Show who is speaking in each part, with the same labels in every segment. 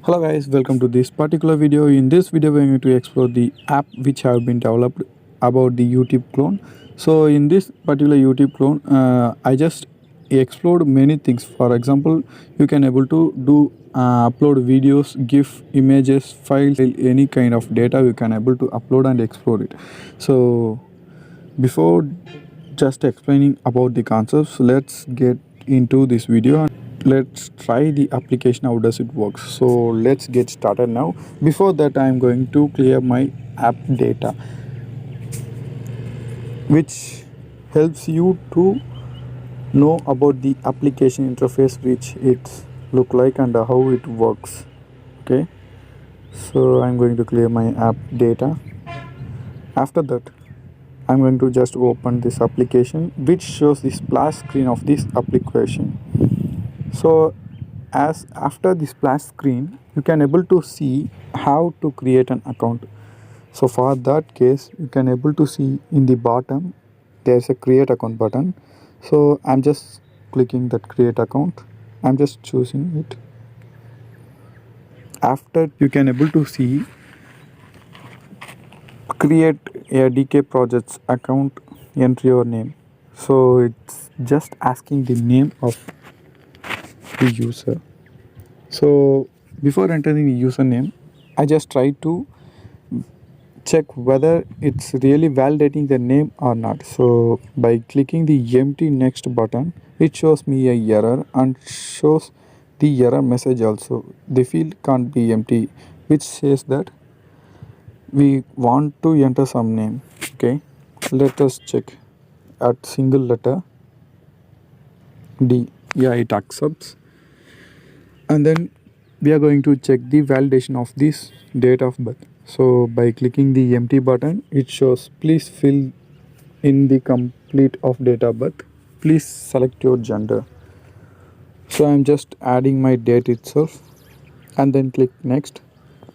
Speaker 1: Hello guys, welcome to this particular video. In this video we are going to explore the app which have been developed about the YouTube clone. So in this particular YouTube clone, I just explored many things. For example, you can able to do upload videos, GIF, images, files, any kind of data you can able to upload and explore it. So before just explaining about the concepts, let's get into this video and let's try the application. How does it work? So let's get started now. Before that, I'm going to clear my app data, which helps you to know about the application interface, which it look like and how it works. Okay, so I'm going to clear my app data. After that, I'm going to just open this application which shows the splash screen of this application. So as after the splash screen, you can able to see how to create an account. So for that case, you can able to see in the bottom there's a create account button. So I'm just clicking that create account. I'm just choosing it. After, you can able to see create a DK projects account, enter your name. So it's just asking the name of the user. So before entering the username, I just try to check whether it's really validating the name or not. So by clicking the empty next button, it shows me a error and shows the error message also. The field can't be empty, which says that we want to enter some name. Okay, let us check at single letter D. Yeah, it accepts. And then we are going to check the validation of this date of birth. So by clicking the empty button, it shows please fill in the complete of date of birth. Please select your gender. So I'm just adding my date itself and then click next.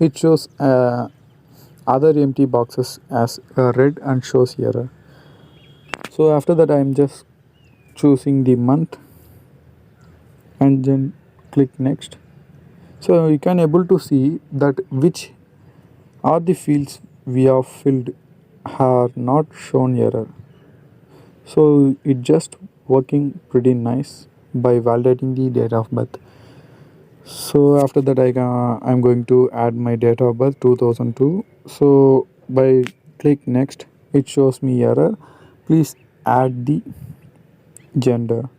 Speaker 1: It shows other empty boxes as red and shows error. So after that, I'm just choosing the month and then click next. So you can able to see that which are the fields we have filled are not shown error. So it just working pretty nice by validating the date of birth. So after that, I'm going to add my date of birth 2002. So by click next, it shows me error. Please add the gender.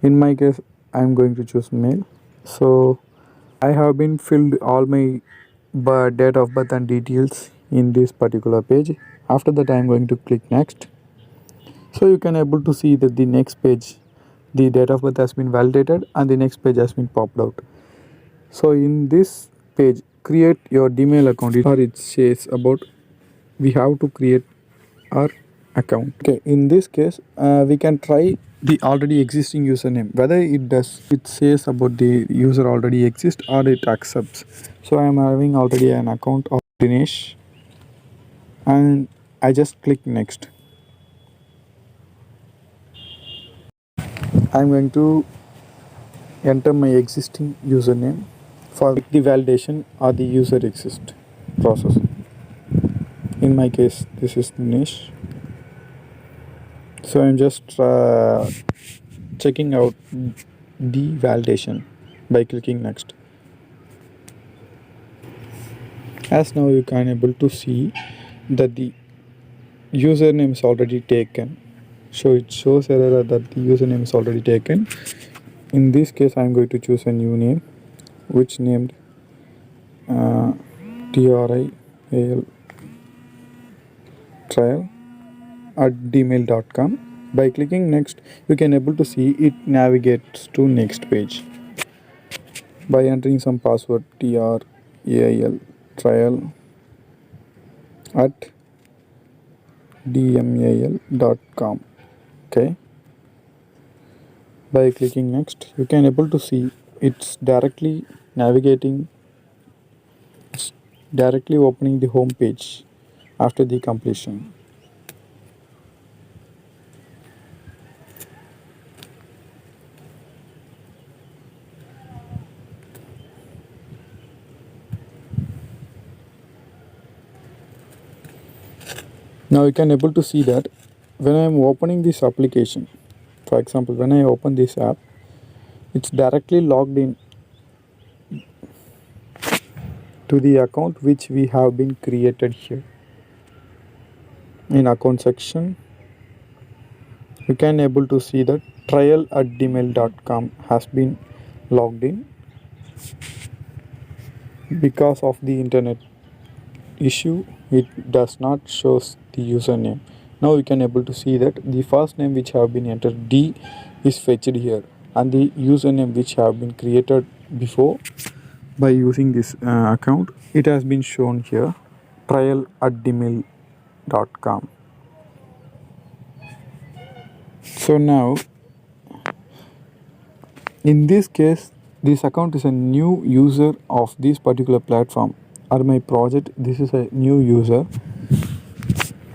Speaker 1: In my case, I'm going to choose male. So I have been filled all my date of birth and details in this particular page. After that, I am going to click next. So you can able to see that the next page, the date of birth has been validated and the next page has been popped out. So in this page, create your Gmail account, or it says about we have to create our account. Okay, in this case, we can try the already existing username, whether it says about the user already exists or it accepts. So I am having already an account of Dinesh and I just click next. I'm going to enter my existing username for the validation or the user exist process. In my case, this is Dinesh. So I'm just checking out the validation by clicking next. As now you can able to see that the username is already taken. So it shows error that the username is already taken. In this case, I'm going to choose a new name, which named trial trial at gmail.com. By clicking next, you can able to see it navigates to next page by entering some password trial trial at dmal.com. Okay, by clicking next, you can able to see it's directly navigating, it's directly opening the home page after the completion. Now you can able to see that when I am opening this application, for example, when I open this app, it's directly logged in to the account which we have been created here. In account section, you can able to see that trial@gmail.com has been logged in. Because of the internet issue, it does not shows the username. Now you can able to see that the first name which have been entered D is fetched here, and the username which have been created before by using this account, it has been shown here, trial@gmail.com. So now in this case, this account is a new user of this particular platform or my project. This is a new user.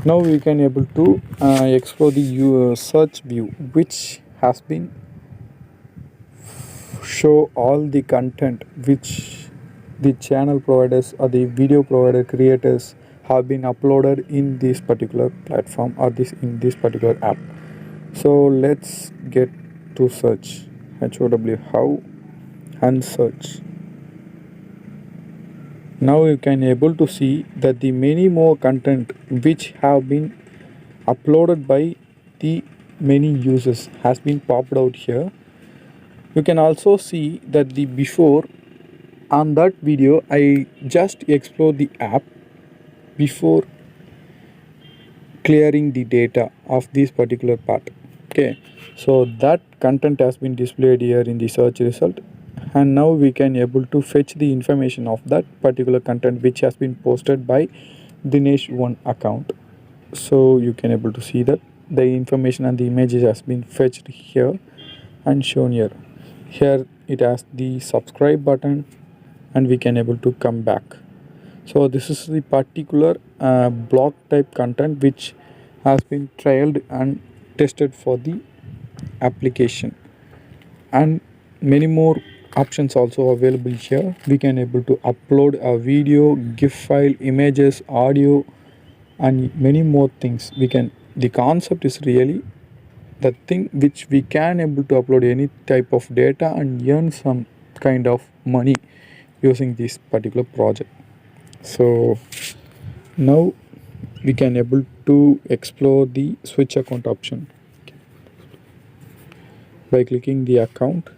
Speaker 1: Now we can able to explore the search view, which has been show all the content which the channel providers or the video provider creators have been uploaded in this particular platform or this in this particular app. So let's get to search how and search. Now you can able to see that the many more content which have been uploaded by the many users has been popped out here. You can also see that the before on that video I just explored the app before clearing the data of this particular part. Okay, so that content has been displayed here in the search result, and now we can able to fetch the information of that particular content which has been posted by Dinesh1 account. So you can able to see that the information and the images has been fetched here and shown here. Here it has the subscribe button, and we can able to come back. So this is the particular block type content which has been trialed and tested for the application, and many more options also available here. We can able to upload a video, GIF file, images, audio, and many more things. The concept is really the thing which we can able to upload any type of data and earn some kind of money using this particular project. So now we can able to explore the switch account option by clicking the account.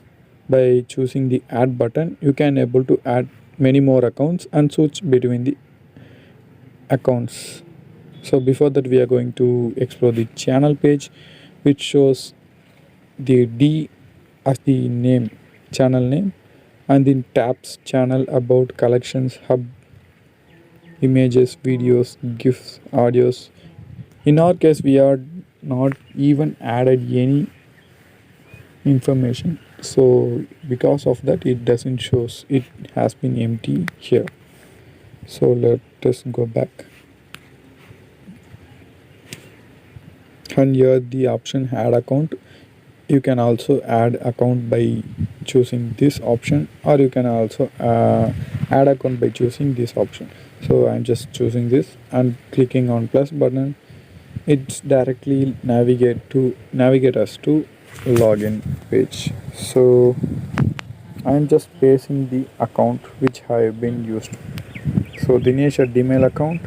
Speaker 1: By choosing the add button, you can able to add many more accounts and switch between the accounts. So before that, we are going to explore the channel page, which shows the D as the name, channel name, and then tabs, channel, about, collections, hub, images, videos, GIFs, audios. In our case, we are not even added any information, so because of that it doesn't shows, it has been empty here. So let us go back, and here the option add account. You can also add account by choosing this option, or you can also add account by choosing this option. So I'm just choosing this and clicking on plus button. It's directly navigate us to login page. So I'm just pasting the account which have been used. So Dinesh at Gmail account.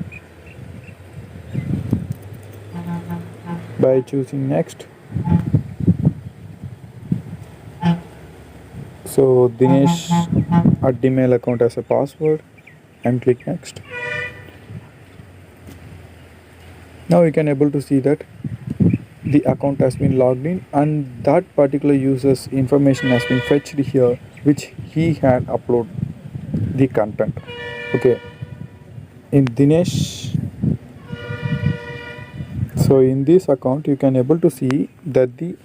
Speaker 1: By choosing next, so Dinesh at Gmail account as a password, and click next. Now you can able to see that the account has been logged in, and that particular user's information has been fetched here, which he had uploaded the content. Okay, in Dinesh, so in this account you can able to see that the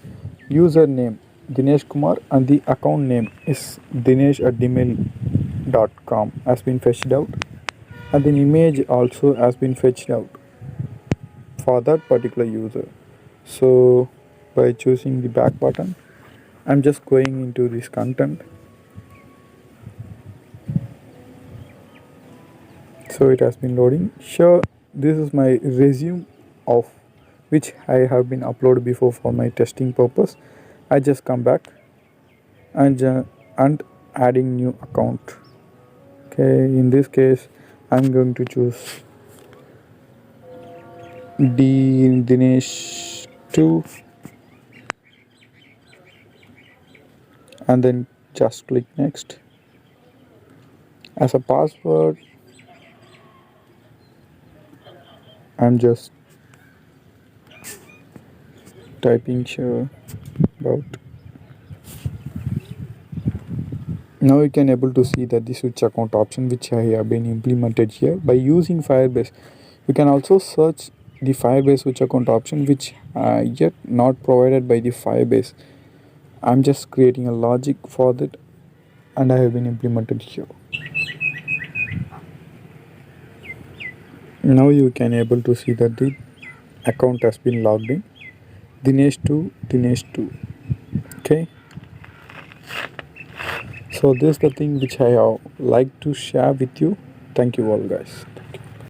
Speaker 1: username Dinesh Kumar and the account name is Dinesh at gmail.com has been fetched out, and the image also has been fetched out for that particular user. So by choosing the back button, I'm just going into this content. So it has been loading. Sure, this is my resume of which I have been uploaded before for my testing purpose. I just come back and adding new account. Okay, in this case I'm going to choose Dinesh 2 and then just click next. As a password I'm just typing here about. Now you can able to see that the switch account option which I have been implemented here by using Firebase. You can also search the Firebase switch account option which yet not provided by the Firebase. I'm just creating a logic for that and I have been implemented here. Now you can able to see that the account has been logged in. Dinesh 2. Okay. So this is the thing which I like to share with you. Thank you all guys.